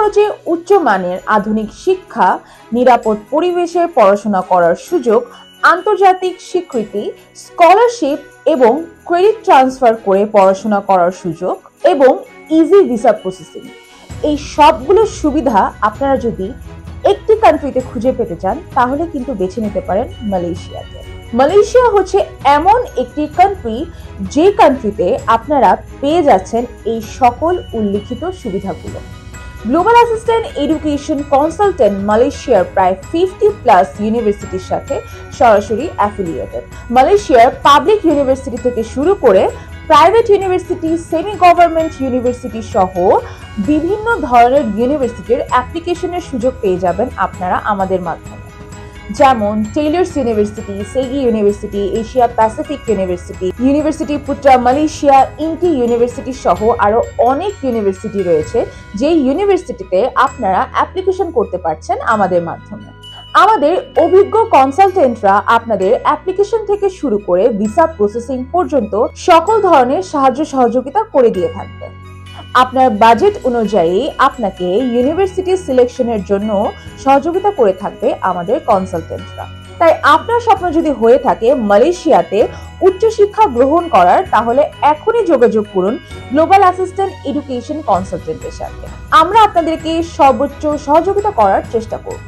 খরচে উচ্চমানের আধুনিক শিক্ষা, নিরাপদ পরিবেশে পড়াশোনা করার সুযোগ, আন্তর্জাতিক স্বীকৃতি, স্কলারশিপ এবং ক্রেডিট ট্রান্সফার করে পড়াশোনা করার সুযোগ এবং ইজি ভিসা প্রসেসিং, এই সবগুলো সুবিধা আপনারা যদি একটি কান্ট্রিতে খুঁজে পেতে চান তাহলে কিন্তু বেছে নিতে পারেন মালয়েশিয়াকে। মালয়েশিয়া হচ্ছে এমন একটি কান্ট্রি যে কান্ট্রিতে আপনারা পেয়ে যাচ্ছেন এই সকল উল্লিখিত সুবিধাগুলো। গ্লোবাল অ্যাসিস্ট্যান্ট এডুকেশন কনসালটেন্ট মালয়েশিয়ার প্রায় 50+ ইউনিভার্সিটির সাথে সরাসরি অ্যাফিলিয়েটেড। মালয়েশিয়ার পাবলিক ইউনিভার্সিটি থেকে শুরু করে private university, semi government university সহ বিভিন্ন ধরনের ইউনিভার্সিটির অ্যাপ্লিকেশনের সুযোগ পেয়ে যাবেন আপনারা আমাদের মাধ্যমে, যেমন Taylor's university, Segi university, Asia Pacific university, university Putra Malaysia, Inti university সহ আরো অনেক ইউনিভার্সিটি রয়েছে যে ইউনিভার্সিটিতে আপনারা অ্যাপ্লিকেশন করতে পারছেন আমাদের মাধ্যমে। আমাদের অভিজ্ঞ কনসালটেন্টরা আপনাদের অ্যাপ্লিকেশন থেকে শুরু করে ভিসা প্রসেসিং পর্যন্ত সকল ধরনের সাহায্য সহযোগিতা করে দিয়ে থাকবে। আপনার বাজেট অনুযায়ী আপনাকে ইউনিভার্সিটি সিলেকশনের জন্য সহযোগিতা করে থাকবে আমাদের কনসালটেন্টরা। তাই আপনার স্বপ্ন যদি হয়ে থাকে মালয়েশিয়াতে উচ্চশিক্ষা গ্রহণ করার, তাহলে এখনই যোগাযোগ করুন গ্লোবাল অ্যাসিস্ট্যান্ট এডুকেশন কনসালটেন্টের সাথে। আমরা আপনাদেরকে সর্বোচ্চ সহযোগিতা করার চেষ্টা করব।